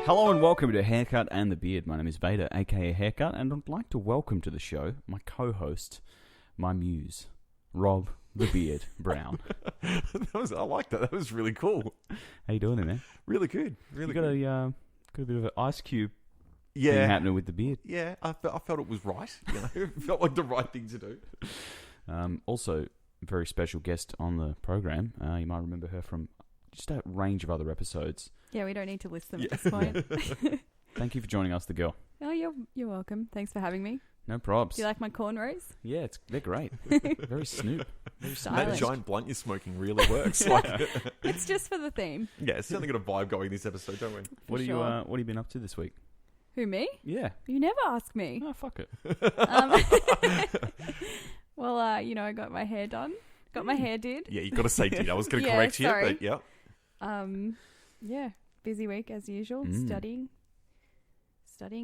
Hello and welcome to Haircut and the Beard. My name is Vader, aka Haircut, and I'd like to welcome to the show my co-host, my muse, Rob the Beard Brown. I like that. That was really cool. How you doing there, man? Really good. Really good. Got a bit of an ice cube thing Yeah. happening with the beard. Yeah, I felt it was right. You know, it felt like the right thing to do. Also, very special guest on the program. You might remember her from just a range of other episodes. Yeah, we don't need to list them at this point. Thank you for joining us, the girl. Oh, you're welcome. Thanks for having me. No probs. Do you like my cornrows? Yeah, they're great. Very Snoop. Very That Stylish. giant blunt you're smoking really works. Like, It's just for the theme. yeah, it's certainly got a vibe going this episode, don't we? What sure. have you been up to this week? Who, me? Yeah. You never ask me. Oh, fuck it. Well, I got my hair done. Got my hair did. Yeah, you got to say did. I was going to Yeah, correct you, sorry. but yeah. Yeah, busy week as usual. Studying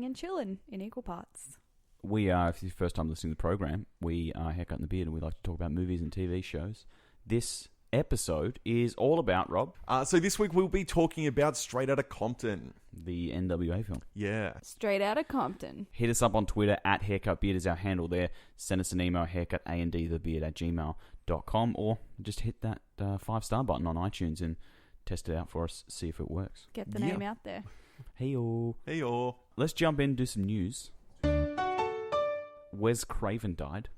and chilling in equal parts. We are, if it's your first time listening to the program, we are Haircut and the Beard, and we like to talk about movies and TV shows. This episode is all about, Rob, So this week we'll be talking about Straight Outta Compton. the NWA film. Yeah. Straight Outta Compton. Hit us up on Twitter, at HaircutBeard is our handle there. Send us an email, haircutandthebeard@gmail.com, or just hit that 5-star button on iTunes and test it out for us, see if it works. Get the name out there. Hey-o. Hey-o. Let's jump in and do some news. Wes Craven died.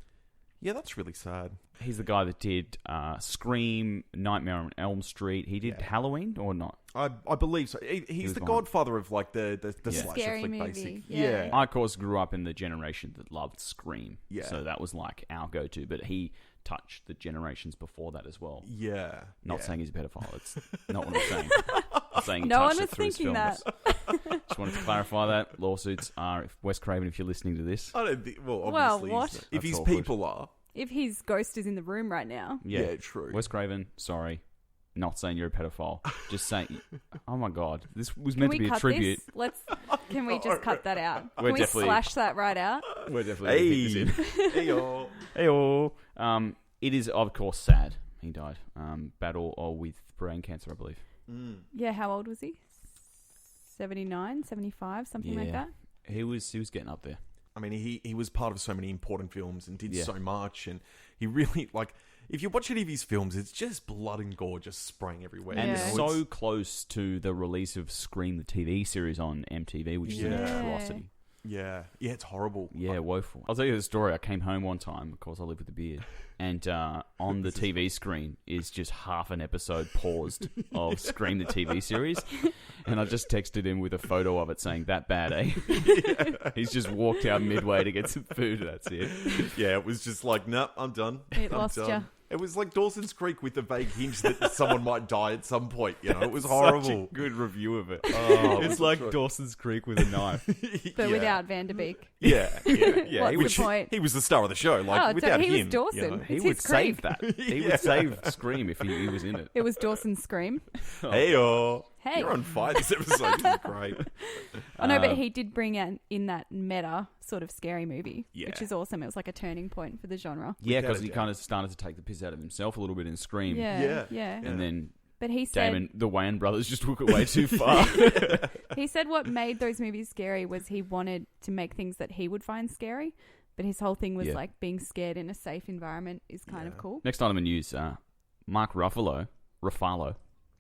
Yeah, that's really sad. He's the guy that did Scream, Nightmare on Elm Street. He did Halloween, or not? I believe so. He's the gone. godfather of like the Yeah. slasher Scary flick, movie, basic. yeah. I, of course, grew up in the generation that loved Scream. Yeah. So that was like our go-to. But he touched the generations before that as well. Yeah. Not yeah. saying he's a pedophile. It's not what I'm saying. I'm saying he No one touched was it through his thinking films. Just wanted to clarify that. Lawsuits are, if Wes Craven, if you're listening to this. I don't think. Well, Well, obviously, what? if That's his awkward. people are. If his ghost is in the room right now. Yeah, true. Wes Craven, sorry. Not saying you're a pedophile. Just saying. Oh my God. This was Can meant we to be a cut tribute. this? Can we just cut that out? We're Can we definitely- slash that right out? We're definitely Hey. going to hit this in. Hey-o. Hey-o. It is, of course, sad. He died. Battle with brain cancer, I believe. Yeah, how old was he? 79, 75, something like that? He was getting up there. I mean, he was part of so many important films and did Yeah. so much, and he really, like, if you watch any of his films, it's just blood and gore just spraying everywhere. And Yeah. so close to the release of Scream, the TV series on MTV, which is an Yeah. atrocity. Yeah, it's horrible. Yeah, woeful. I'll tell you the story. I came home one time, of course I live with a beard, and on the TV screen is just half an episode paused of Scream, the TV series, and I just texted him with a photo of it saying, that bad, eh? He's just walked out midway to get some food, that's it. Yeah, it was just like, nope, I'm done. It I'm lost done. ya. It was like Dawson's Creek with the vague hint that someone might die at some point. You know, it was horrible. Such a good review of it. Oh, It's like Dawson's Creek with a knife. But Yeah. without Vanderbeek. Yeah, What's Which the point? he was the star of the show. Like Oh, so without he was him, Dawson. you know. He It's would his save creep. that. He Yeah. would save Scream if he was in it. It was Dawson's Scream. Hey-o. Hey. You're on fire this episode. This is great. Oh, no, but he did bring in that meta sort of scary movie, Yeah. which is awesome. It was like a turning point for the genre. Yeah, Without because a he doubt. kind of started to take the piss out of himself a little bit in Scream. Yeah. And then But he said Damon, the Wayans brothers just took it way too far. he said what made those movies scary was he wanted to make things that he would find scary. But his whole thing was Yeah. like being scared in a safe environment is kind of cool. Next item in news, Mark Ruffalo.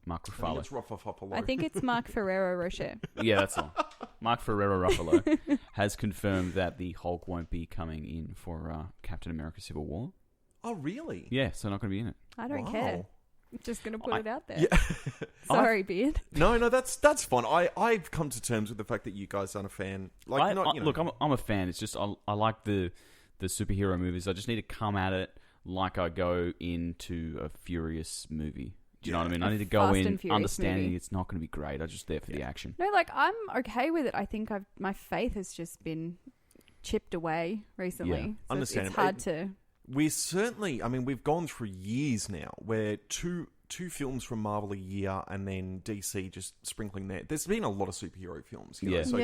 Mark I think Ruffalo. it's Ruffalo. I think it's Mark Ferrero Rocher. Yeah, that's all. Mark Ferrero Ruffalo has confirmed that the Hulk won't be coming in for Captain America Civil War. Oh, really? Yeah, so not going to be in it. I don't Wow. care. I'm just going to put it out there. Yeah. Sorry, Beard. No, that's fine. I've come to terms with the fact that you guys aren't a fan. Like, not, you know. Look, I'm a fan. It's just I like the superhero movies. I just need to come at it like I go into a Furious movie. Do you know what I mean? I need to go Fast in and Furious understanding movie. it's not going to be great. I'm just there for the action. No, like I'm okay with it. I think my faith has just been chipped away recently. Yeah. So Understand. it's hard to. We're certainly, I mean, we've gone through years now where two 2 films from Marvel a year, and then DC just sprinkling there. There's been a lot of superhero films, you know, so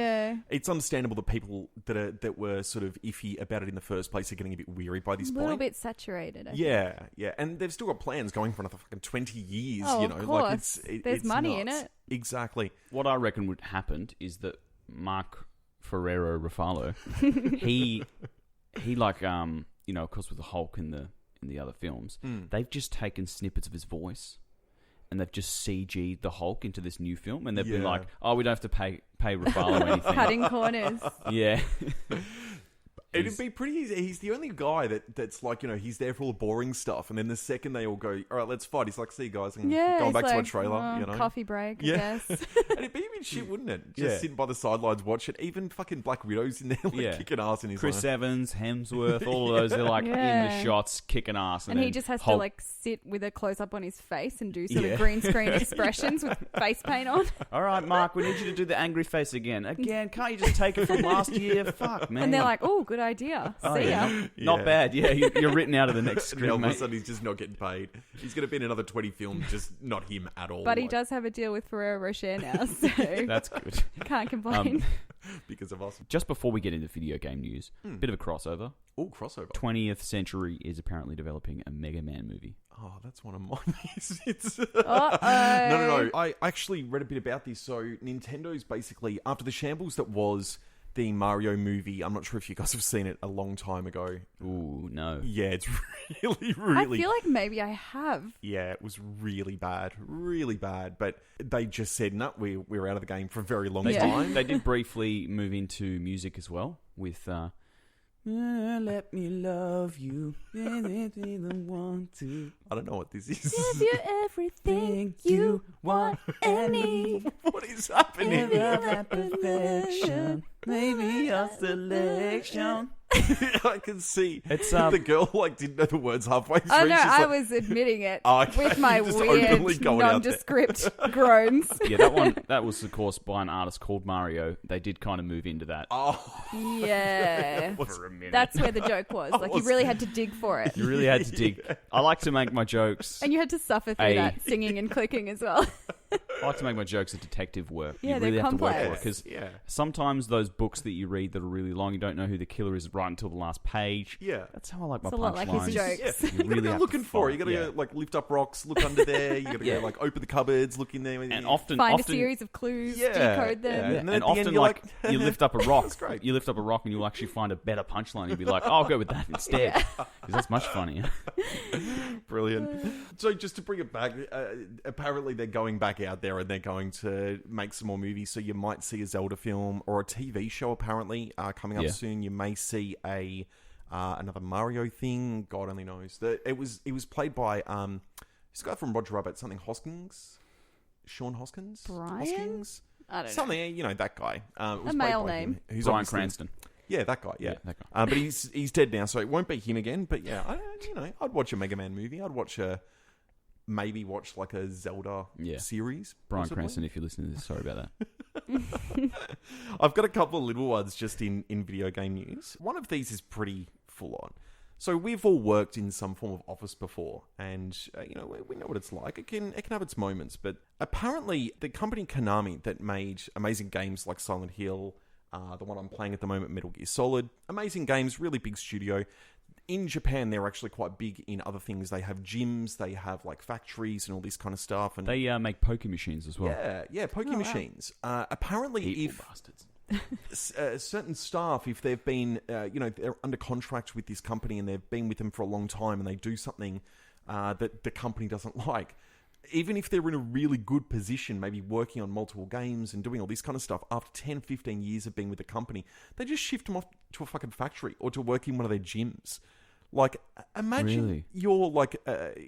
it's understandable that people that were sort of iffy about it in the first place are getting a bit weary by this point. A little bit saturated. I think. Yeah, and they've still got plans going for another fucking 20 years. Oh, you know, of course. like There's it's money nuts. in it. Exactly. What I reckon would happen is that Mark Ferrero Ruffalo, he like you know, of course with the Hulk in the other films, they've just taken snippets of his voice and they've just CG'd the Hulk into this new film, and they've been like, oh, we don't have to pay Ruffalo anything. Cutting corners. Yeah. It'd be pretty easy. He's the only guy that's like, you know, he's there for all the boring stuff, and then the second they all go, all right, let's fight, he's like, see you guys, and going back to a trailer, you know. Coffee break, I guess. And it'd be even shit, wouldn't it? Just sitting by the sidelines watching. Even fucking Black Widow's in there, like, kicking ass in his Chris Evans, Hemsworth, all of those, they're like in the shots, kicking ass. And he just has to like sit with a close-up on his face and do sort of green screen expressions with face paint on. All right, Mark, we need you to do the angry face again. Can't you just take it from last year? Fuck, man. And they're like, oh, good idea. See ya. Not bad. Yeah, you're written out of the next script, all of a mate. sudden he's just not getting paid. He's going to be in another 20 films, just not him at all. But he does have a deal with Ferrero Rocher now, so that's good. Can't complain. Because of us. Just before we get into video game news, bit of a crossover. Oh, crossover. 20th Century is apparently developing a Mega Man movie. Oh, that's one of mine. It's Uh-oh. No. I actually read a bit about this. So Nintendo's basically, after the shambles that was the Mario movie, I'm not sure if you guys have seen it a long time ago. Ooh, no. Yeah, it's really I feel like maybe I have. Yeah, it was really bad. But they just said, no, we're out of the game for a very long time. They did briefly move into music as well with Let Me Love You. Anything I want to. I don't know what this is. Give you everything you want and need. What is happening? Perfection. Maybe your selection. I can see it's the girl like didn't know the words halfway through. Oh no, I like, was admitting it okay. with my Just weird openly going out there. nondescript groans. Yeah, that was of course by an artist called Mario. They did kind of move into that. Oh, Yeah, for a minute. that's where the joke was. Like you really had to dig for it, You really had to dig. I like to make my jokes. and you had to suffer through that singing and clicking as well. I like to make my jokes a detective work. Yeah, you they're really have complex. to work for it because sometimes those books that you read that are really long, you don't know who the killer is right until the last page. Yeah, that's how I like my It's a lot like his punchlines. jokes. You gotta go looking for it. You gotta go like lift up rocks, look under there. You gotta go like open the cupboards, look in there, and often Find a series of clues, decode them. And, and often like you lift up a rock. That's great. You lift up a rock and you'll actually find a better punchline. You'll be like, oh, I'll go with that instead because that's much funnier. Brilliant. So just to bring it back, apparently they're going back out there and they're going to make some more movies. So you might see a Zelda film or a TV show apparently coming up soon. You may see another Mario thing. God only knows. It was played by this guy from Roger Rabbit, something Hoskins, Sean Hoskins, Brian? Hoskins, I don't know. something. You know that guy. It was A male played by name. him. Who's Bryan obviously- Cranston. Yeah, that guy. Yeah, that guy. but he's dead now, so it won't be him again. But yeah, I'd watch a Mega Man movie. I'd watch maybe watch like a Zelda series. Bryan possibly. Cranston, if you're listening to this, sorry about that. I've got a couple of little ones just in video game news. One of these is pretty full on. So we've all worked in some form of office before, and we know what it's like. It can have its moments, but apparently the company Konami that made amazing games like Silent Hill, the one I'm playing at the moment, Metal Gear Solid, amazing games, really big studio. In Japan, they're actually quite big in other things. They have gyms, they have like factories and all this kind of stuff. And They make poker machines as well. yeah, poker machines. Apparently, Evil bastards. certain staff, if they've been, they're under contract with this company and they've been with them for a long time and they do something that the company doesn't like, even if they're in a really good position, maybe working on multiple games and doing all this kind of stuff, after 10, 15 years of being with the company, they just shift them off to a fucking factory or to work in one of their gyms. Like, imagine you're like,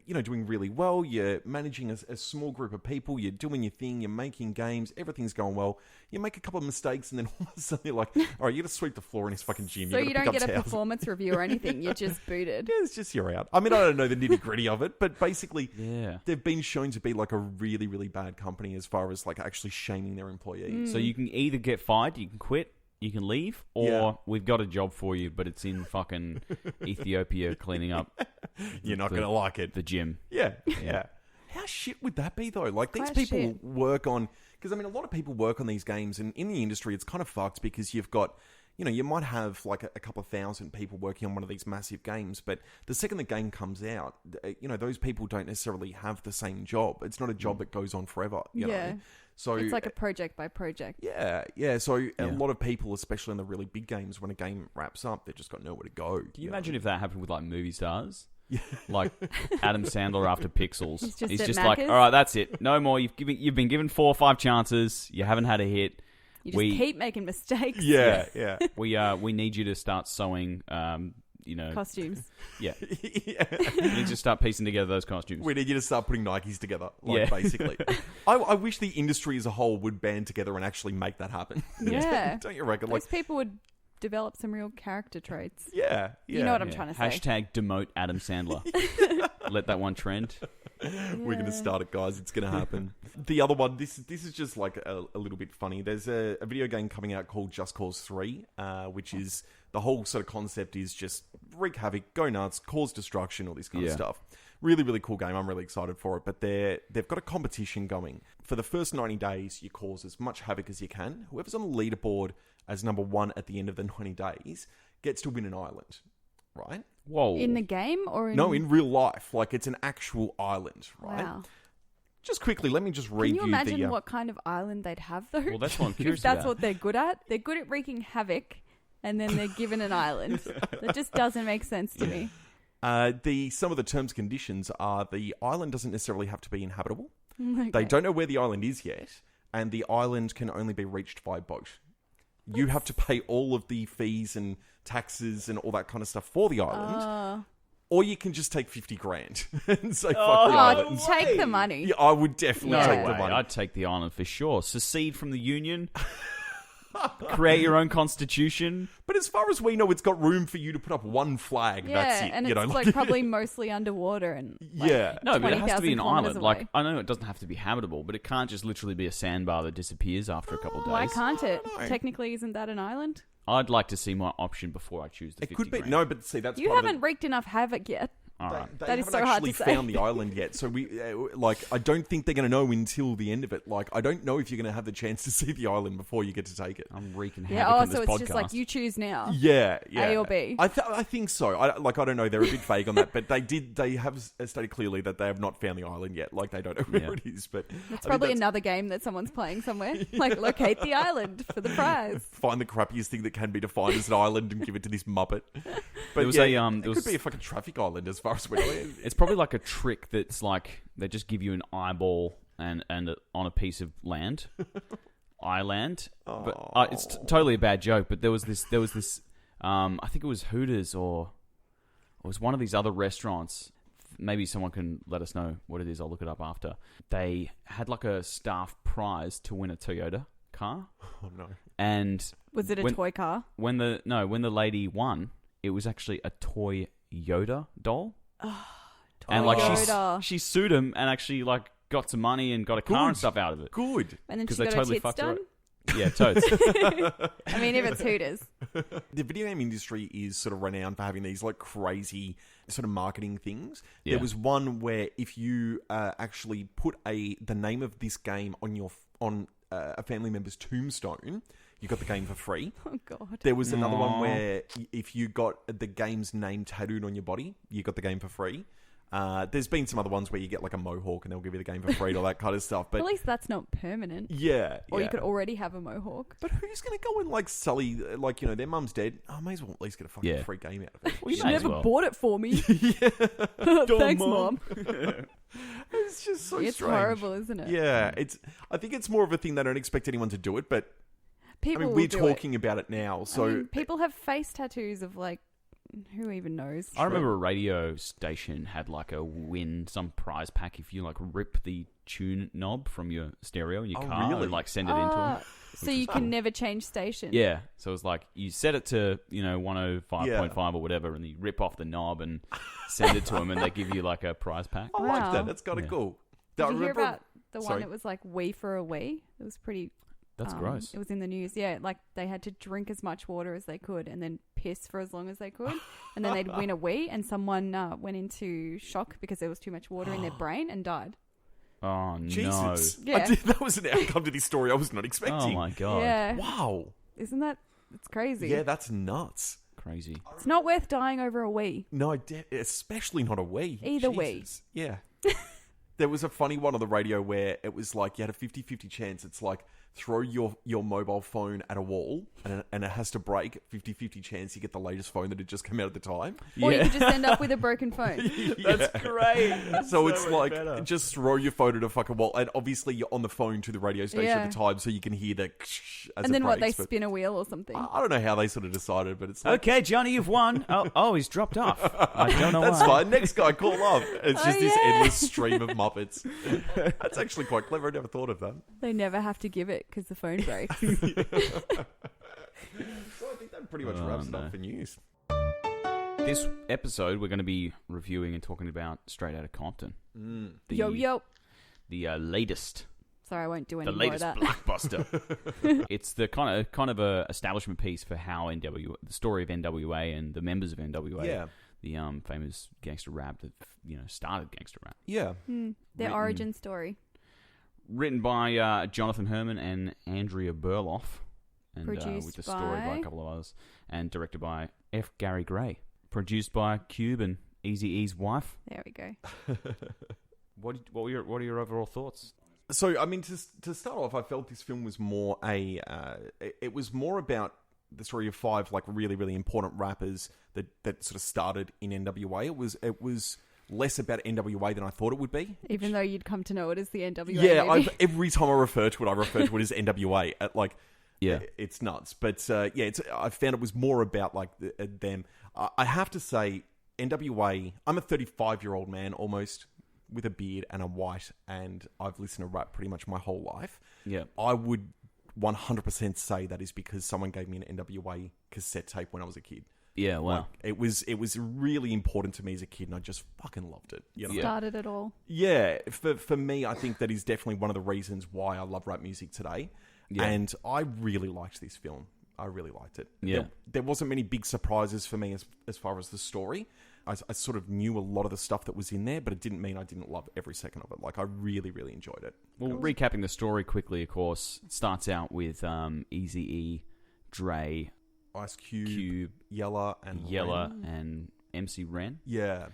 doing really well. You're managing a small group of people. You're doing your thing. You're making games. Everything's going well. You make a couple of mistakes, and then all of a sudden you're like, all right, you got to sweep the floor in this fucking gym. So you don't get a towels. performance review or anything. You're just booted. Yeah, it's just you're out. I mean, I don't know the nitty gritty of it, but basically, Yeah. they've been shown to be like a really, really bad company as far as like actually shaming their employees. So you can either get fired, you can quit, you can leave, or we've got a job for you, but it's in fucking Ethiopia cleaning up. You're not going to like it. The gym. Yeah. How shit would that be, though? Like, these Quite people shit. work on... Because, I mean, a lot of people work on these games, and in the industry, it's kind of fucked because you've got... You know, you might have, like, a couple of thousand people working on one of these massive games, but the second the game comes out, you know, those people don't necessarily have the same job. It's not a job that goes on forever, you know? So it's like a project by project. Yeah. So a lot of people, especially in the really big games, when a game wraps up, they've just got nowhere to go. Can you imagine if that happened with like movie stars? Like Adam Sandler after Pixels. He's just like, all right, that's it. No more. You've been given 4 or 5 chances. You haven't had a hit. You just keep making mistakes. Yeah. We need you to start sewing, costumes. Yeah. We need to start piecing together those costumes. We need you to start putting Nikes together, basically. I wish the industry as a whole would band together and actually make that happen. Yeah. Don't you reckon? Those people would develop some real character traits. Yeah. You know what I'm trying to say. Hashtag demote Adam Sandler. Let that one trend. We're going to start it, guys. It's going to happen. The other one, this is just like a little bit funny. There's a video game coming out called Just Cause 3, which is the whole sort of concept is just wreak havoc, go nuts, cause destruction, all this kind of stuff. Really, really cool game. I'm really excited for it. But they've got a competition going. For the first 90 days, you cause as much havoc as you can. Whoever's on the leaderboard as number 1 at the end of the 90 days gets to win an island, right? Whoa. In the game or in... No, in real life. Like, it's an actual island, right? Wow. Just quickly, let me just read Can you you imagine the... what kind of island they'd have, though? Well, that's what I'm curious If that's about. what they're good at. They're good at wreaking havoc, and then they're given an island. That just doesn't make sense to me. Some of the terms and conditions are the island doesn't necessarily have to be inhabitable. Okay. They don't know where the island is yet, and the island can only be reached by boat. You have to pay all of the fees and taxes and all that kind of stuff for the island. Or you can just take 50 grand and say, fuck the island. Take the money. Yeah, I would definitely No take way. the money. I'd take the island for sure. Secede from the union. Create your own constitution. But as far as we know, it's got room for you to put up one flag. Yeah, That's it. and you it's know, like probably mostly underwater and No, but it has to be 20,000 an kilometers island. away. Like, I know it doesn't have to be habitable, but it can't just literally be a sandbar that disappears after a couple of days. Why can't it? know. Technically, isn't that an island? I'd like to see my option before I choose the it 50 could be. grand. No, but see, that's You part of haven't it. wreaked enough havoc yet. All right. They That is haven't so hard actually to say. found the island yet, so we I don't think they're going to know until the end of it. Like, I don't know if you're going to have the chance to see the island before you get to take it. I'm wreaking Yeah. havoc Oh, in this so it's podcast. just like you choose now. Yeah. A or B. I think so. I don't know. They're a bit vague on that, but they have stated clearly that they have not found the island yet. Like, they don't know where it is. But It's probably another game that someone's playing somewhere. Like, locate the island for the prize. find the crappiest thing that can be defined as an island and give it to this muppet. But There was yeah, a, it could be a fucking traffic island as far as we know. It's probably like a trick that's like they just give you an eyeball and on a piece of land, island. But it's totally a bad joke. But there was this. I think it was Hooters or it was one of these other restaurants. Maybe someone can let us know what it is. I'll look it up after. They had like a staff prize to win a Toyota car. Oh no! And Was it a toy car? when the lady won, it was actually a toy Yoda doll. And like Yoda. she sued him and actually like got some money and got a car and stuff out of it. Good. And then she 'Cause they got totally her tits fucked her done? up. Yeah, totes. I mean, if it's Hooters. The video game industry is sort of renowned for having these like crazy sort of marketing things. Yeah. There was one where if you actually put the name of this game on a family member's tombstone, you got the game for free. Oh, God. There was another one where if you got the game's name tattooed on your body, you got the game for free. There's been some other ones where you get like a mohawk and they'll give you the game for free and all that kind of stuff. But At least that's not permanent. yeah, Or yeah. you could already have a mohawk. But who's going to go and like sully, like, you know, their mum's dead. I may as well at least get a fucking free game out of it. Well, You may as never well. bought it for me. Thanks, Mom. It's just so It's strange. horrible, isn't it? Yeah, I think it's more of a thing they don't expect anyone to do it, but People I mean, will we're do talking about it now, so I mean, people have face tattoos of like, who even knows? I remember a radio station had like some prize pack if you like rip the tune knob from your stereo in your Oh, car really? and like send it into them. So you can never change station. Yeah, so it was like you set it to 105.5 or whatever, and you rip off the knob and send it to them, and they give you like a prize pack. I like Wow. that. That's kind of Yeah. cool. Did I you hear remember- about the one Sorry. that was like Wee for a Wee? It was pretty. That's gross. It was in the news. Yeah, like they had to drink as much water as they could and then piss for as long as they could, and then they'd win a Wee, and someone went into shock because there was too much water in their brain and died. Oh, no. Jesus. Yeah. That was an outcome to this story I was not expecting. Oh, my God. Yeah. Wow. Isn't that... It's crazy. Yeah, that's nuts. Crazy. It's not worth dying over a Wii. No, especially not a Wii. Either Jesus. Yeah. There was a funny one on the radio where it was like you had a 50-50 chance. It's like throw your mobile phone at a wall and it has to break. 50-50 chance you get the latest phone that had just come out at the time. Or you could just end up with a broken phone. That's great. So it's much like, better. just throw your phone at a fucking wall. And obviously you're on the phone to the radio station Yeah. at the time so you can hear the as And it then what, they breaks, but spin a wheel or something. I don't know how they sort of decided, but it's like, Okay, Johnny, you've won. Oh, he's dropped off. I don't know that's why. fine. Next guy, call up. It's just this yeah. endless stream of Muppets. That's actually quite clever. I never thought of that. They never have to give it because the phone breaks. So I think that pretty much wraps it no. up for news. This episode, we're going to be reviewing and talking about Straight Outta Compton. The, Yo. The latest. Sorry, I won't do any The more of latest that. blockbuster. It's the kind of a establishment piece for how the story of NWA and the members of NWA, Yeah. the famous gangster rap that started gangster rap. Yeah. Their Written- origin story. Written by Jonathan Herman and Andrea Burloff, and Produced with a story by by- a couple of others, and directed by F. Gary Gray. Produced by Cube and Eazy-E's wife. There we go. What are your overall thoughts? So, I mean, to start off, I felt this film was more it was more about the story of 5 like really, really important rappers that sort of started in NWA. It was less about NWA than I thought it would be. Even though you'd come to know it as the NWA. Yeah, movie. every time I refer to it as NWA. Yeah. It's nuts. But I found it was more about like them. I have to say, NWA. I'm a 35-year-old man almost with a beard and I'm white, and I've listened to rap pretty much my whole life. Yeah. I would 100% say that is because someone gave me an NWA cassette tape when I was a kid. Yeah, wow. Like, it was really important to me as a kid, and I just fucking loved it. You know? Started it all. Yeah, for me, I think that is definitely one of the reasons why I love rap music today. Yeah. And I really liked this film. I really liked it. Yeah. There wasn't many big surprises for me as far as the story. I sort of knew a lot of the stuff that was in there, but it didn't mean I didn't love every second of it. Like, I really, really enjoyed it. Well, recapping the story quickly, of course, it starts out with Eazy-E, Dre, Ice Cube, Yella, and MC Ren. Yeah.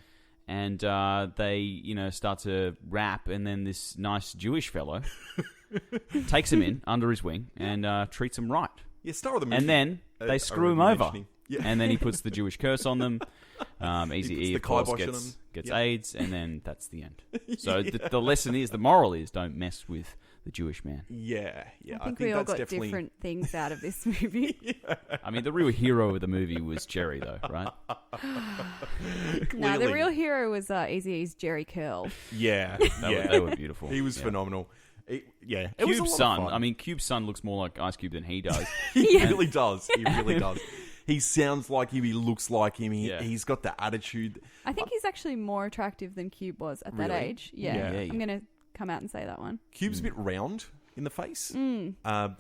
And they, start to rap, and then this nice Jewish fellow takes him in under his wing and treats him right. Yeah, star of the movie. And then they I screw him remember over. mentioning. Yeah. And then he puts the Jewish curse on them. He Eazy-E, of puts the course, kibosh on gets them. Yep. AIDS, and then that's the end. So the lesson is, the moral is, don't mess with the Jewish man. Yeah. I think we all that's got definitely... different things out of this movie. I mean, the real hero of the movie was Jerry, though, right? No, the real hero was Eazy-E's Jerry Curl. Yeah. They were beautiful. He was Yeah. phenomenal. It was a lot Cube's of son. fun. I mean, Cube's son looks more like Ice Cube than he does. He really does. He really does. He sounds like him. He looks like him. Yeah. He's got the attitude. I think he's actually more attractive than Cube was at that Really? age. Yeah. Yeah. I'm going to come out and say that one. Cube's a bit round in the face, Mm.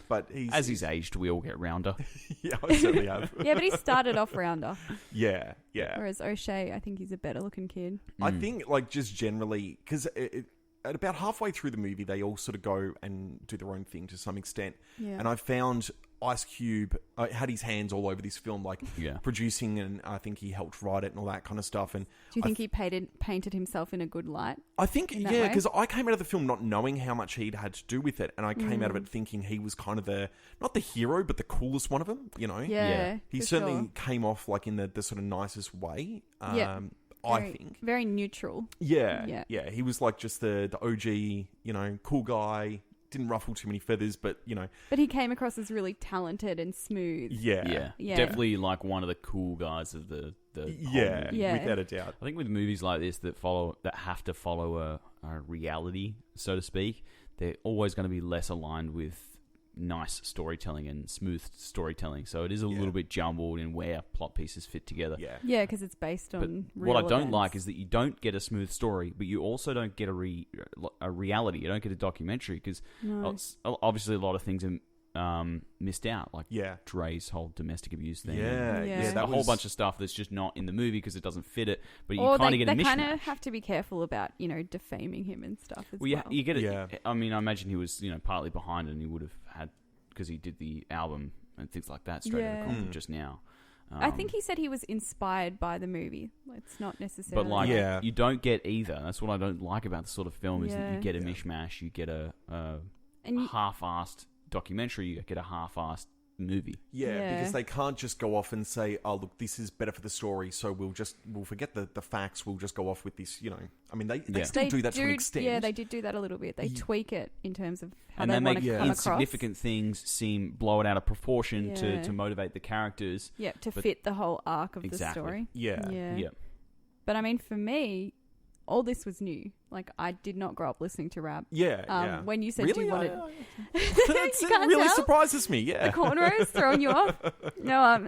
but he's As he's aged, we all get rounder. yeah, I certainly have. Yeah, but he started off rounder. Yeah. Whereas O'Shea, I think he's a better looking kid. I think, like, just generally, because at about halfway through the movie, they all sort of go and do their own thing to some extent. Yeah. And I found Ice Cube had his hands all over this film, like Yeah. producing, and I think he helped write it and all that kind of stuff. And Do you think he painted himself in a good light? I think, in that yeah, way? because I came out of the film not knowing how much he'd had to do with it, and I came out of it thinking he was kind of not the hero, but the coolest one of them, you know? Yeah. He for certainly sure. came off like in the sort of nicest way. Yeah. I think. Very neutral. Yeah. He was like just the OG, you know, cool guy. Didn't ruffle too many feathers, but, you know. But he came across as really talented and smooth. Yeah. Yeah. Definitely like one of the cool guys of the Yeah, whole movie. Yeah. without a doubt. I think with movies like this that have to follow a reality, so to speak, they're always going to be less aligned with nice storytelling and smooth storytelling. So it is a little bit jumbled in where plot pieces fit together. Yeah. Yeah, because it's based But on real what I don't events. like is that you don't get a smooth story, but you also don't get a reality. You don't get a documentary because No. obviously a lot of things missed out. Like Dre's whole domestic abuse thing. Yeah. A whole bunch of stuff that's just not in the movie because it doesn't fit it. But you Or kind of get a mishmash. They kind of have to be careful about, defaming him and stuff as well. Yeah, you get it. I mean, I imagine he was, partly behind it, and he would have had, because he did the album and things like that, Straight Outta Compton just now. I think he said he was inspired by the movie. It's not necessarily. But you don't get either. That's what I don't like about the sort of film is that you get a mishmash, you get a half-assed documentary, you get a half-assed movie. Because they can't just go off and say, "Oh, look, this is better for the story, so we'll forget the facts. We'll just go off with this." I mean, they still do that to an extent. Yeah, they did do that a little bit. They tweak it in terms of how and they want make to come insignificant across. things blow it out of proportion to motivate the characters. Yeah, to fit the whole arc of the story. Yeah. But I mean, for me, all this was new. Like, I did not grow up listening to rap. When you said really? you wanted... It really surprises me, The cornrows throwing you off? No,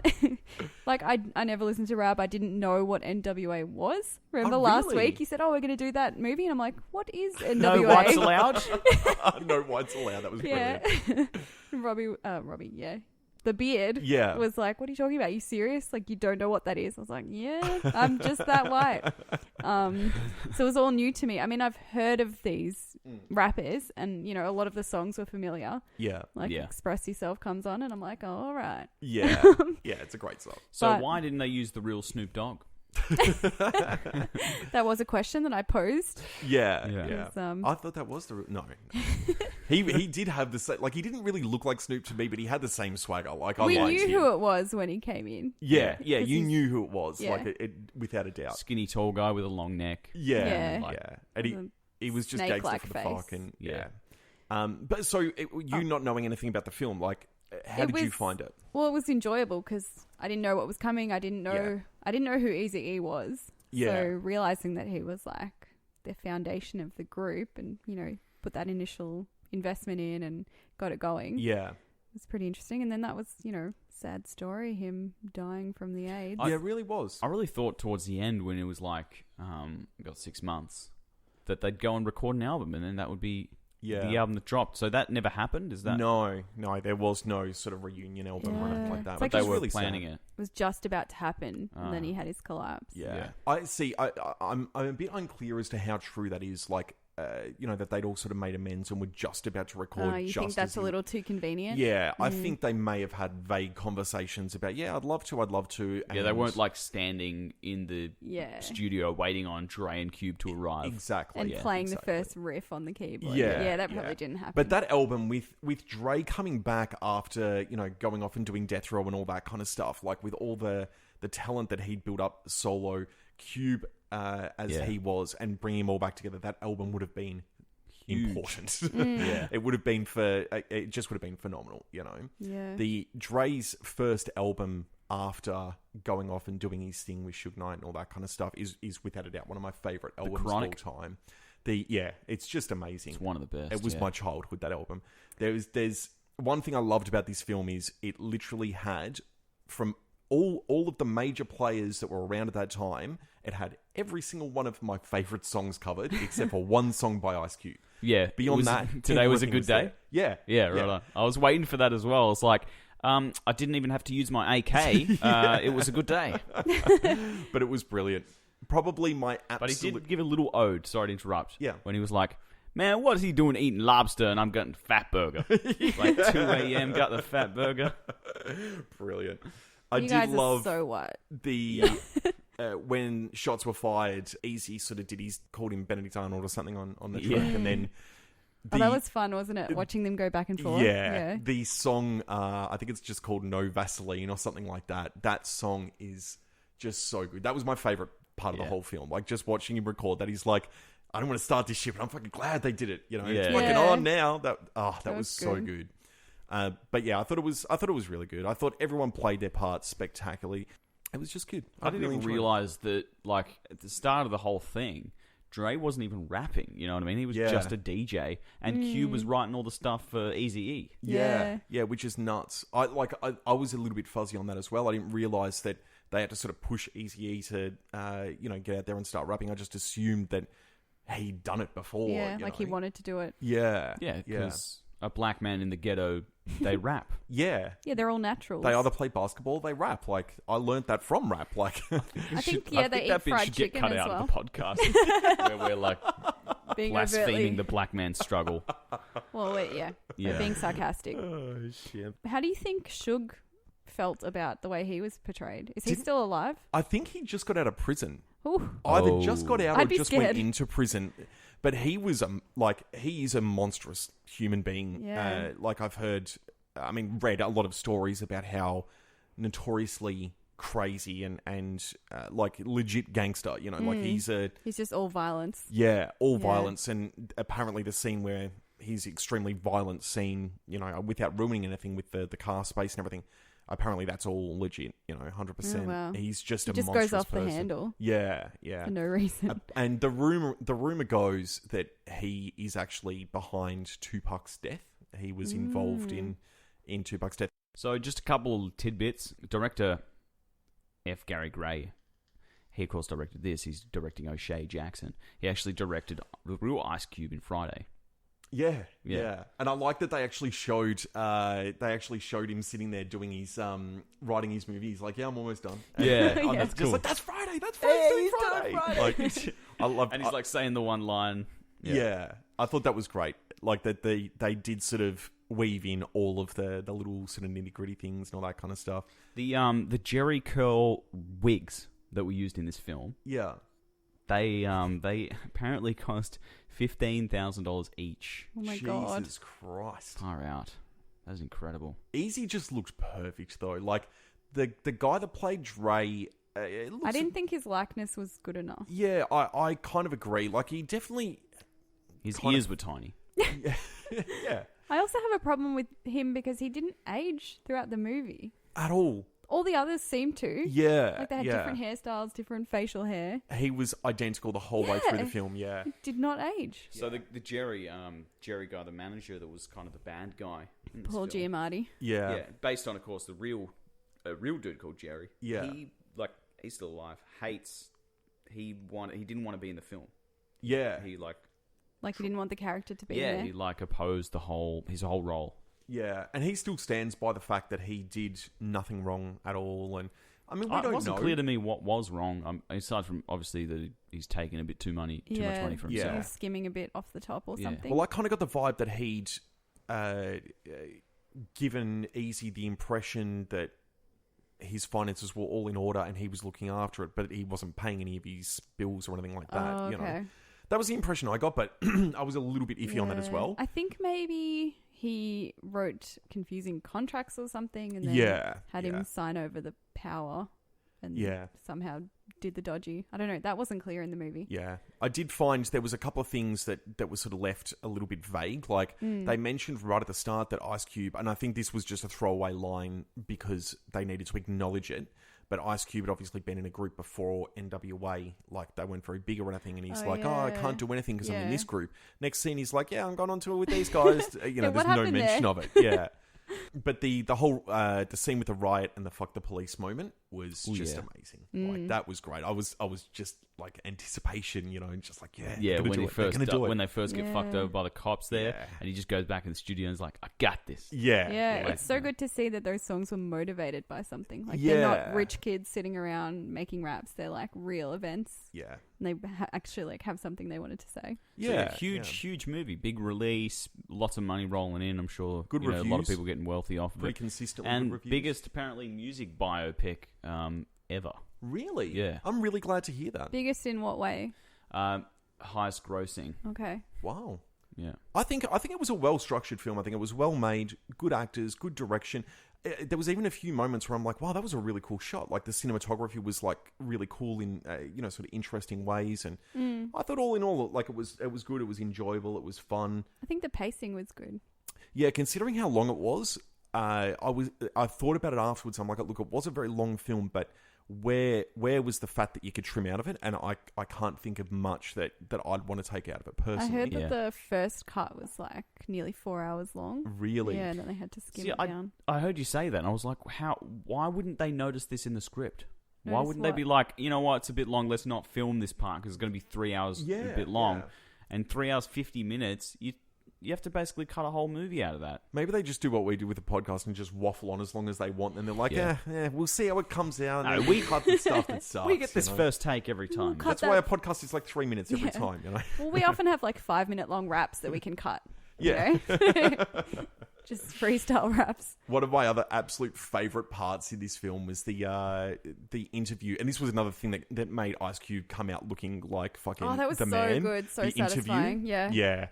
like, I never listened to rap. I didn't know what NWA was. Remember last week you said, we're going to do that movie? And I'm like, what is NWA? No whites allowed? No whites allowed. That was brilliant. Robbie, the beard was like, what are you talking about? Are you serious? Like, you don't know what that is? I was like, yeah, I'm just that white. So it was all new to me. I mean, I've heard of these rappers and, a lot of the songs were familiar. Yeah. Like, Express Yourself comes on and I'm like, oh, all right. Yeah. It's a great song. So why didn't they use the real Snoop Dogg? That was a question that I posed. Yeah. I thought that was no. He did have the same, like, he didn't really look like Snoop to me, but he had the same swagger. Like, we knew who it was when he came in. Yeah, you knew who it was, like it without a doubt. Skinny tall guy with a long neck. And he was just gangster for the fuck, and but so you not knowing anything about the film, like, how did you find it? Well, it was enjoyable because I didn't know what was coming. I didn't know who Eazy-E was. So realizing that he was like the foundation of the group, and put that initial investment in and got it going. Yeah, it was pretty interesting. And then that was sad story, him dying from the AIDS. It really was. I really thought towards the end when it was like got 6 months that they'd go and record an album, and then that would be. The album that dropped. So that never happened? Is that... No, there was no sort of reunion album or anything like that. But they were really planning it. It was just about to happen, and then he had his collapse. Yeah. I see. I'm a bit unclear as to how true that is. Like, that they'd all sort of made amends and were just about to record. You think that's a little too convenient? Yeah, I think they may have had vague conversations about, I'd love to. And they weren't like standing in the studio waiting on Dre and Cube to arrive. Exactly. And playing the first riff on the keyboard. Yeah, that probably didn't happen. But that album with Dre coming back after, going off and doing Death Row and all that kind of stuff, like with all the talent that he'd built up solo, Cube as he was, and bringing them all back together, that album would have been important. It would have been it just would have been phenomenal, The Dre's first album after going off and doing his thing with Suge Knight and all that kind of stuff is without a doubt one of my favorite albums of all time. It's just amazing. It's one of the best. It was my childhood, that album. There's one thing I loved about this film is it literally had, from all of the major players that were around at that time, it had every single one of my favourite songs covered, except for one song by Ice Cube. Yeah. Beyond that, today was a good day. Yeah. Yeah, right on. I was waiting for that as well. It's like, I didn't even have to use my AK. It was a good day. But it was brilliant. Probably my absolute... But he did give a little ode, sorry to interrupt. Yeah. When he was like, man, what is he doing eating lobster and I'm getting fat burger? Like 2 a.m. got the fat burger. Brilliant. You guys are so what? The when shots were fired, Eazy sort of called him Benedict Arnold or something on the track, and then that was fun, wasn't it? Watching them go back and forth. Yeah. The song, I think it's just called No Vaseline or something like that. That song is just so good. That was my favorite part of the whole film. Like, just watching him record that, he's like, I don't want to start this shit, but I'm fucking glad they did it. It's fucking on now. That was so good. But yeah, I thought it was really good. I thought everyone played their parts spectacularly. It was just good. I didn't even realize that, like, at the start of the whole thing, Dre wasn't even rapping. You know what I mean? He was just a DJ, and Cube was writing all the stuff for Eazy-E. Yeah, which is nuts. I was a little bit fuzzy on that as well. I didn't realize that they had to sort of push Eazy-E to get out there and start rapping. I just assumed that he'd done it before. Yeah, like he wanted to do it. Yeah, because a black man in the ghetto they rap. Yeah. Yeah, they're all naturals. They either play basketball or they rap. Like, I learned that from rap. Like, I think they eat fried get chicken cut as out well. of the podcast where we're like Being blaspheming overtly... the black man's struggle. Well, we're being sarcastic. oh, shit. How do you think Suge felt about the way he was portrayed? Is he still alive? I think he just got out of prison. Ooh. Either just got out or I'd be just scared. went into prison. But he was he is a monstrous human being. Yeah. Like I've read a lot of stories about how notoriously crazy and like legit gangster. You know, like he's just all violence. Yeah, violence, and apparently the scene where he's extremely violent scene. You know, without ruining anything with the car space and everything. Apparently, that's all legit. 100%. Oh, wow. He's just He a just monstrous goes off person. the handle. Yeah. For no reason. And the rumor goes that he is actually behind Tupac's death. He was involved in Tupac's death. So just a couple of tidbits. Director F. Gary Gray, he of course directed this. He's directing O'Shea Jackson. He actually directed the real Ice Cube in Friday. Yeah. And I like that they actually showed him sitting there doing his writing his movie. He's like, yeah, I'm almost done. And Yeah. that's cool. just like, that's Friday. He's doing Friday. Like, I love. And he's like saying the one line. Yeah. I thought that was great. Like that they did sort of weave in all of the little sort of nitty gritty things and all that kind of stuff. The Jerry curl wigs that were used in this film. Yeah. They apparently cost $15,000 each. Oh my God. Jesus Christ. Far out. That was incredible. Easy just looks perfect though. Like the guy that played Dre. I didn't think his likeness was good enough. Yeah, I kind of agree. Like he definitely. His ears were tiny. Yeah. I also have a problem with him because he didn't age throughout the movie. At all. All the others seemed to. Yeah. Like they had different hairstyles, different facial hair. He was identical the whole way through the film, yeah. He did not age. So the Jerry guy, the manager that was kind of the bad guy. In this Paul film. Giamatti. Yeah. Yeah. Based on, of course, a real dude called Jerry. Yeah. He's still alive. He didn't want to be in the film. Yeah. He didn't want the character to be there. Yeah, he opposed his whole role. Yeah, and he still stands by the fact that he did nothing wrong at all. And I mean, we don't know. It wasn't clear to me what was wrong. Aside from obviously that he's taken a bit too much money for himself. Yeah, skimming a bit off the top or something. Well, I kind of got the vibe that he'd given Easy the impression that his finances were all in order and he was looking after it, but he wasn't paying any of his bills or anything like that. Oh, okay. You know, that was the impression I got, but I was a little bit iffy on that as well. I think maybe he wrote confusing contracts or something and then had him sign over the power and somehow did the dodgy. I don't know. That wasn't clear in the movie. Yeah. I did find there was a couple of things that were sort of left a little bit vague. Like they mentioned right at the start that Ice Cube, and I think this was just a throwaway line because they needed to acknowledge it, but Ice Cube had obviously been in a group before NWA, like they weren't very big or anything, and he's I can't do anything because I'm in this group. Next scene, he's like, I'm going on tour with these guys. There's no mention of it. Yeah. But the whole the scene with the riot and the fuck the police moment was just amazing. Like that was great. I was just like anticipation, and just like when they first get fucked over by the cops there, and he just goes back in the studio and is like, I got this. Yeah, it's so good to see that those songs were motivated by something. Like they're not rich kids sitting around making raps. They're like real events. Yeah, and they actually like have something they wanted to say. Yeah, so huge movie, big release, lots of money rolling in. I'm sure good reviews. A lot of people getting wealthy off of it. Pretty consistently and good reviews. Biggest apparently music biopic ever. Really? Yeah. I'm really glad to hear that. Biggest in what way? Highest grossing. Okay. Wow. Yeah. I think it was a well-structured film. I think it was well made, good actors, good direction. There was even a few moments where I'm like, wow, that was a really cool shot. Like the cinematography was like really cool in sort of interesting ways, and I thought all in all, like it was good. It was enjoyable. It was fun. I think the pacing was good. Yeah, considering how long it was, I thought about it afterwards. I'm like, look, it was a very long film, but where was the fat that you could trim out of it? And I can't think of much that I'd want to take out of it personally. I heard that the first cut was like nearly 4 hours long. Really? Yeah, and then they had to skim it down. I heard you say that, and I was like, why wouldn't they notice this in the script? Notice why wouldn't they be like, you know what, it's a bit long, let's not film this part because it's going to be 3 hours a bit long. Yeah. And 3 hours, 50 minutes, you have to basically cut a whole movie out of that. Maybe they just do what we do with the podcast and just waffle on as long as they want. And they're like, we'll see how it comes out. No, we cut the stuff that sucks. We get this first take every time. That's why our podcast is like 3 minutes every time. You know. Well, we often have like 5-minute long raps that we can cut. Yeah. You know? Just freestyle raps. One of my other absolute favourite parts in this film was the interview, and this was another thing that made Ice Cube come out looking like fucking the man. Oh, that was so good, so the satisfying. Interview. Yeah.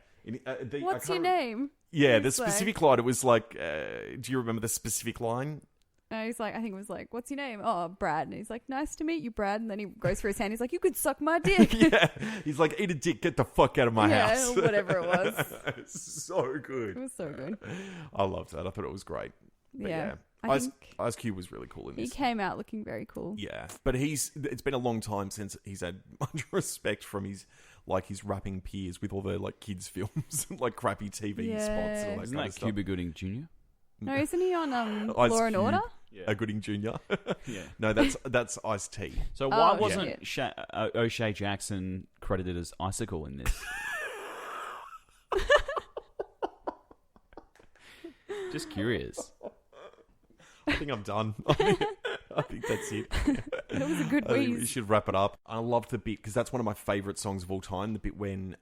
What's your name? Yeah, the specific line. It was like, do you remember the specific line? He's like, I think it was like, what's your name? Oh, Brad. And he's like, nice to meet you, Brad. And then he goes for his hand. He's like, you could suck my dick. Yeah. He's like, eat a dick, get the fuck out of my house. Yeah, whatever it was. It's so good. It was so good. I loved that. I thought it was great. But yeah. Ice Cube was really cool in this. He came out looking very cool. Yeah. But it's been a long time since he's had much respect from his rapping peers with all the like kids films and like crappy TV spots and all that Isn't kind that of stuff. Cuba Gooding Jr.? No, isn't he on Ice Law and Cube. Order? Yeah. A Gooding Jr. Yeah. No, that's Ice-T. So why Oh, wasn't O'Shea Jackson credited as Icicle in this? Just curious. I think I'm done. I think that's it. It was a good I think wheeze. we should wrap it up. I loved the bit, because that's one of my favourite songs of all time, the bit when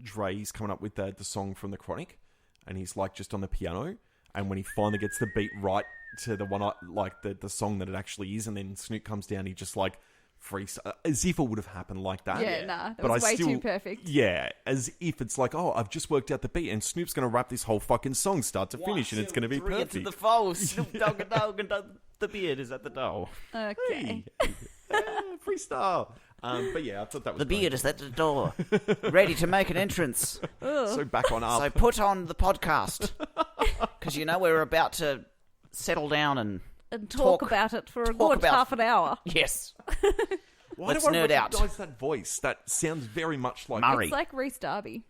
Dre's coming up with the song from The Chronic, and he's like just on the piano, and when he finally gets the beat right to the one, like the song that it actually is, and then Snoop comes down, he just like freaks, as if it would have happened like that. Yeah, that was way too perfect. Yeah, as if it's like, oh, I've just worked out the beat, and Snoop's going to rap this whole fucking song start to finish, and it's going to be perfect. To the foe, Snoop Dogg and Dogg and the beard is at the door. Okay. Freestyle. But yeah, I thought that was The great. beard is at the door, ready to make an entrance. So back on up. So put on the podcast, because you know we're about to settle down and talk about it for a good half an hour. Yes. Why Let's do I nerd out. recognize that voice? That sounds very much like Murray. It's like Reese Darby.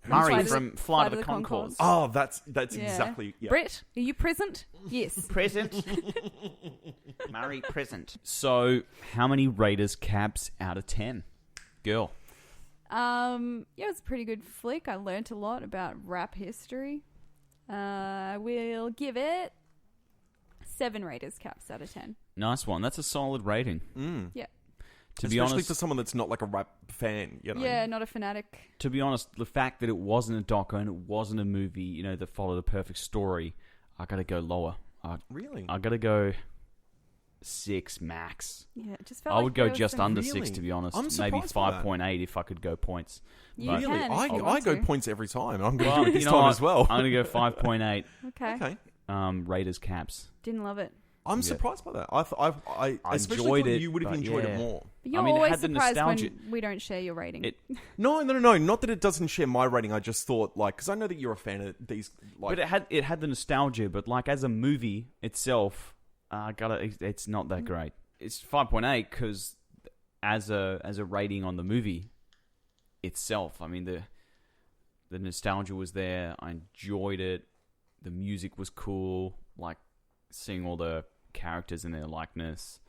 Murray from Flight of the Conchords. Oh, that's Yeah. exactly. Yeah. Britt, are you present? Yes. Present. Murray present. So, how many Raiders caps out of 10? Girl. Yeah, it was a pretty good flick. I learnt a lot about rap history. We'll give it 7 Raiders caps out of 10. Nice one. That's a solid rating. Yeah. To Especially be honest, for someone that's not like a rap fan, you know. Yeah, not a fanatic. to be honest, the fact that it wasn't a doco and it wasn't a movie, you know, that followed a perfect story, I gotta go lower. Really? I gotta go 6 max. Yeah, it just felt I like would go there was just some- under Really? 6, to be honest. I'm Maybe surprised by that. 5.8 if I could go points. You But- can. if I you I want go to. points every time. I'm going to Well, do it this you know time what? as well. I'm gonna go 5.8. Okay. Okay. Raiders caps. Didn't love it. I'm surprised by that. I especially enjoyed thought it, you would have but enjoyed yeah. it more. But you're I mean, it always had the surprised nostalgia. when we don't share your rating. No. Not that it doesn't share my rating. I just thought, like, because I know that you're a fan of these. Like, But it had the nostalgia, but like as a movie itself, it's not that great. It's 5.8 because as a rating on the movie itself, I mean the nostalgia was there. I enjoyed it. The music was cool. Like seeing all the characters in their likeness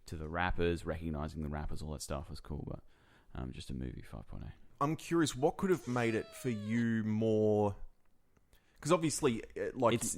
to the rappers, recognizing the rappers, all that stuff was cool. But just a movie, 5.8. I'm curious, what could have made it for you more? Because obviously, like, It's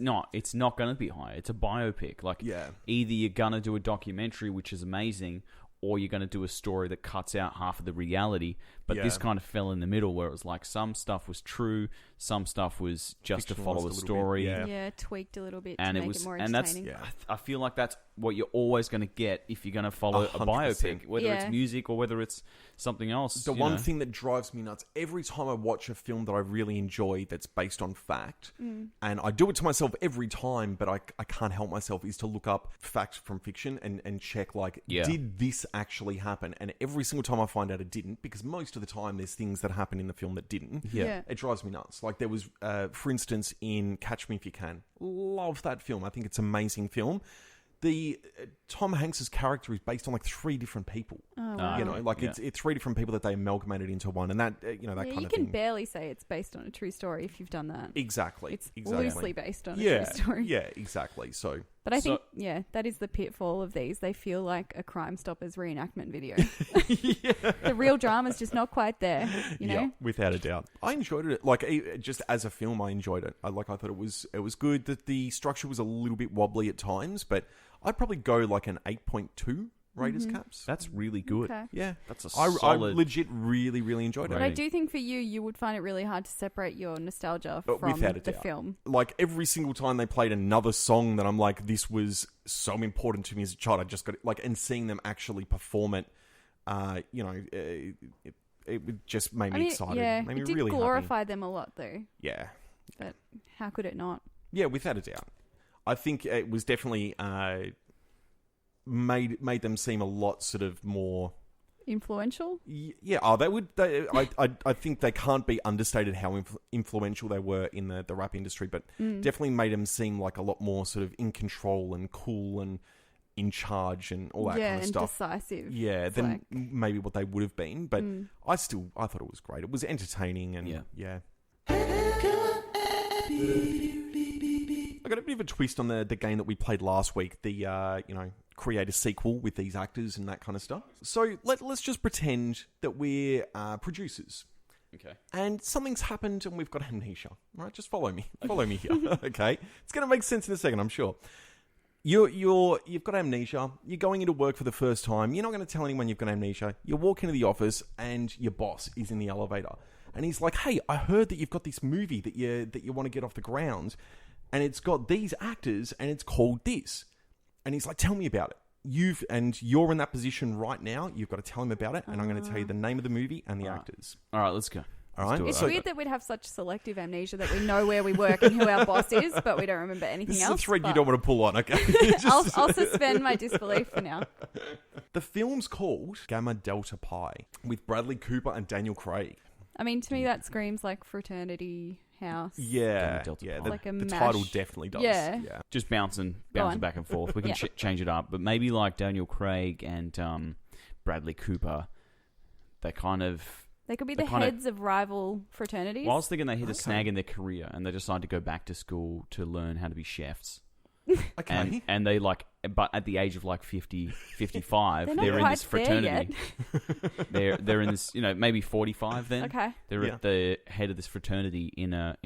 not going to be high. It's a biopic. Like, Yeah. either you're going to do a documentary, which is amazing, or you're going to do a story that cuts out half of the reality. But this kind of fell in the middle, where it was like some stuff was true, some stuff was just to Fictionalized follow a a little bit, story. yeah. Yeah, tweaked a little bit And to it make was, it more and that's, entertaining. I feel like that's what you're always going to get if you're going to follow a 100%. biopic, whether Yeah. it's music or whether it's something else. The one thing that drives me nuts every time I watch a film that I really enjoy that's based on fact, and I do it to myself every time, but I can't help myself, is to look up facts from fiction and check, like, did this actually happen? And every single time I find out it didn't, because most of the time there's things that happen in the film that didn't. Yeah. It drives me nuts. Like there was, for instance, in Catch Me If You Can. Love that film. I think it's an amazing film. The Tom Hanks's character is based on like 3 different people. Oh, wow. You know, like it's 3 different people that they amalgamated into one, and that that kind of thing. You can barely say it's based on a true story if you've done that. Exactly. It's loosely based on a true story. Yeah, exactly. So, but I think that is the pitfall of these. They feel like a Crime Stoppers reenactment video. The real drama's just not quite there. You know, without a doubt. I enjoyed it. Like just as a film, I enjoyed it. I thought it was good. That the structure was a little bit wobbly at times, but I'd probably go like an 8.2 Raiders caps. That's really good. Okay. Yeah. That's a solid... I legit really, really enjoyed it. But I do think for you would find it really hard to separate your nostalgia from the film. Like every single time they played another song that I'm like, this was so important to me as a child. I just got it, and seeing them actually perform it, it just made me excited. Yeah, made me it did really glorify happy. them a lot though. Yeah. But how could it not? Yeah, without a doubt. I think it was definitely made them seem a lot sort of more influential. Yeah, I think they can't be understated how influential they were in the rap industry, but definitely made them seem like a lot more sort of in control and cool and in charge and all that kind of stuff. Yeah, and decisive. Yeah, than maybe what they would have been. But I thought it was great. It was entertaining and yeah. I got a bit of a twist on the game that we played last week. The create a sequel with these actors and that kind of stuff. So let's just pretend that we're producers. Okay. And something's happened and we've got amnesia. All right, just follow me. Follow me here. Okay. It's going to make sense in a second, I'm sure. You've got amnesia. You're going into work for the first time. You're not going to tell anyone you've got amnesia. You walk into the office and your boss is in the elevator. And he's like, "Hey, I heard that you've got this movie that you want to get off the ground. And it's got these actors and it's called this." And he's like, "Tell me about it. You're in that position right now. You've got to tell him about it. And I'm going to tell you the name of the movie and the actors." All right, let's go. All right. It's weird that we'd have such selective amnesia that we know where we work and who our boss is, but we don't remember anything else. This is a thread you don't want to pull on, okay? I'll suspend my disbelief for now. The film's called Gamma Delta Pi with Bradley Cooper and Daniel Craig. I mean, to me, that screams like fraternity house. Yeah, like the title definitely does. Yeah. Just bouncing back and forth. We can change it up, but maybe like Daniel Craig and Bradley Cooper, they could be the heads of rival fraternities. Well, I was thinking they hit a snag in their career and they decide to go back to school to learn how to be chefs. Okay. And they but at the age of like 50, 55, they're in this fraternity. They're in this, maybe 45 then. Okay. They're at the head of this fraternity in a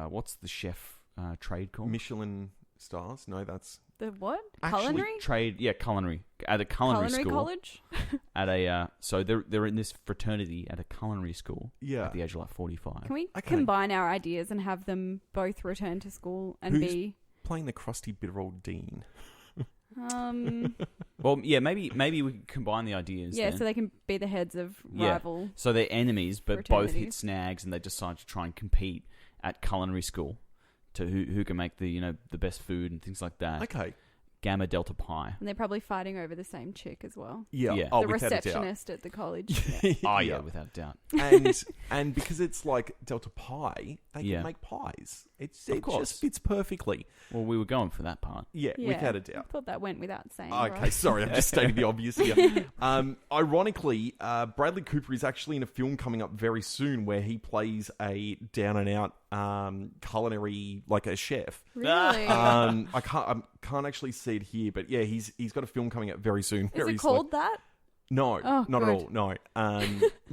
what's the chef trade called? Michelin stars? No, that's the what? Culinary trade? Yeah, culinary. At a culinary school. College? At a so they're in this fraternity at a culinary school. Yeah. At the age of like 45. Can we combine our ideas and have them both return to school and Who's playing the crusty bitter old dean? Well, yeah, maybe we can combine the ideas. Yeah, then. so they can be the heads of rival. So they're enemies, but both hit snags, and they decide to try and compete at culinary school to who can make the best food and things like that. Okay. Gamma Delta Pi. And they're probably fighting over the same chick as well. Yeah. The receptionist at the college. Yeah, without a doubt. And because it's like Delta Pi, they can make pies. It just fits perfectly. Well, we were going for that part. Yeah, without a doubt. I thought that went without saying. Okay, right? Sorry, I'm just stating the obvious here. Ironically, Bradley Cooper is actually in a film coming up very soon where he plays a down and out culinary, like a chef. Really? I can't actually see it here, but yeah, he's got a film coming up very soon. Is it called that? No, not at all. No,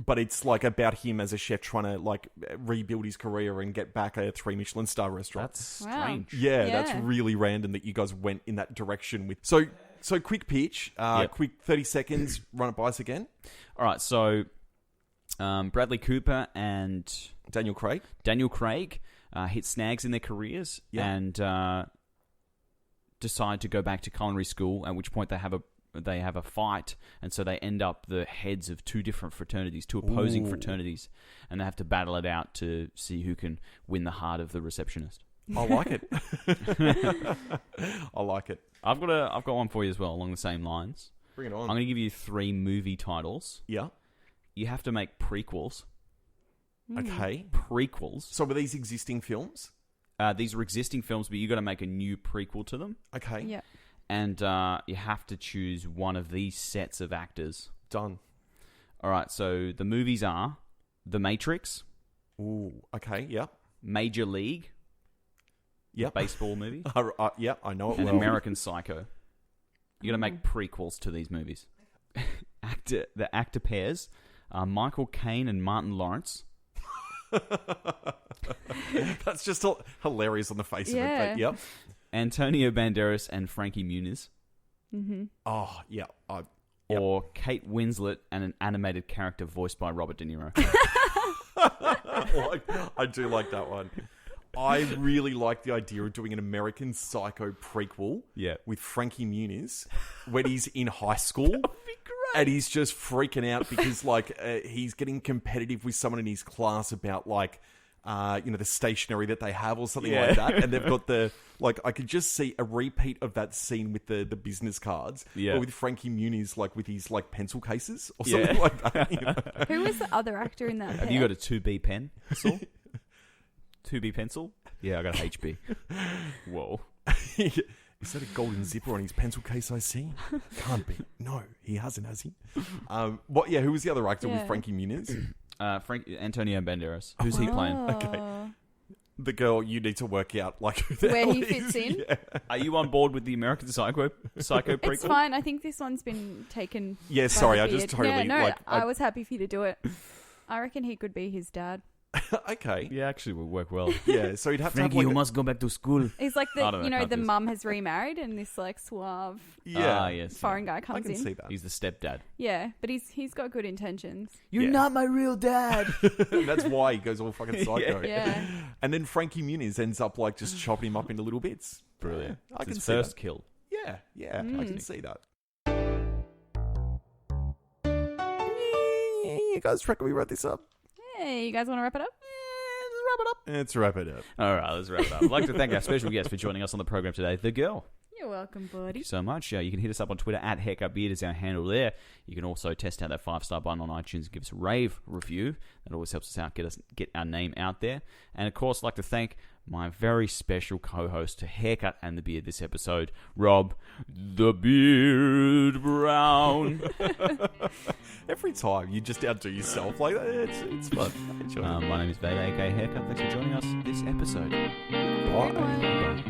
but it's like about him as a chef trying to like rebuild his career and get back a 3 Michelin star restaurant. That's strange. Yeah, that's really random that you guys went in that direction with. So quick pitch, quick 30 seconds. Run it by us again. All right, so Bradley Cooper and Daniel Craig hit snags in their careers and decide to go back to culinary school. At which point they have a fight, and so they end up the heads of two different fraternities, two opposing fraternities, and they have to battle it out to see who can win the heart of the receptionist. I like it. I like it. I've got one for you as well along the same lines. Bring it on. I'm going to give you 3 movie titles. Yeah. You have to make prequels. Okay. Prequels. So were these existing films? these are existing films, but you got to make a new prequel to them. Okay. Yeah. And you have to choose one of these sets of actors. Done. All right, so the movies are The Matrix. Ooh, okay, yep. Major League. Yep. Baseball movie. Yep, I know it And well. American Psycho. You got to make prequels to these movies. The actor pairs are Michael Caine and Martin Lawrence. That's just hilarious on the face of it. But yep. Antonio Banderas and Frankie Muniz. Mm-hmm. Oh, yeah. Or Kate Winslet and an animated character voiced by Robert De Niro. I do like that one. I really like the idea of doing an American Psycho prequel with Frankie Muniz when he's in high school. That would be great. And he's just freaking out because he's getting competitive with someone in his class about the stationery that they have or something like that. And they've got I could just see a repeat of that scene with the business cards. Yeah. Or with Frankie Muniz, with his pencil cases or something like that. You know? Who was the other actor in that? Have you got a 2B pen? 2B pencil? Yeah, I got a HB. Whoa. Is that a golden zipper on his pencil case I see? Can't be. No, he hasn't, has he? Who was the other actor with Frankie Muniz? Antonio Banderas. Who's he playing? Okay. The girl you need to work out who the where hell he fits in. Yeah. Are you on board with the American Psycho prequel? It's fine. I think this one's been taken. Yeah, sorry, I just totally I was happy for you to do it. I reckon he could be his dad. Okay. Yeah, actually would work well. Yeah, so you'd have Frankie, to have you must go back to school. He's like the mum has remarried and this suave foreign guy comes in. I can see that. He's the stepdad. Yeah, but he's got good intentions. You're not my real dad. That's why he goes all fucking psycho. Yeah. And then Frankie Muniz ends up just chopping him up into little bits. Brilliant. I can his see first that. kill. Yeah, I can see that. You guys reckon we wrap this up? Hey, you guys want to wrap it up? Let's wrap it up. All right, let's wrap it up. I'd like to thank our special guest for joining us on the program today, The Girl. You're welcome, buddy. Thank you so much. You can hit us up on Twitter at HaircutBeard is our handle there. You can also test out that 5-star button on iTunes and give us a rave review. That always helps us out, get our name out there. And of course, I'd like to thank my very special co-host to Haircut and the Beard this episode, Rob the Beard Brown. Every time you just outdo yourself like that, it's fun. My name is Veda, aka Haircut. Thanks for joining us this episode. Bye. Bye.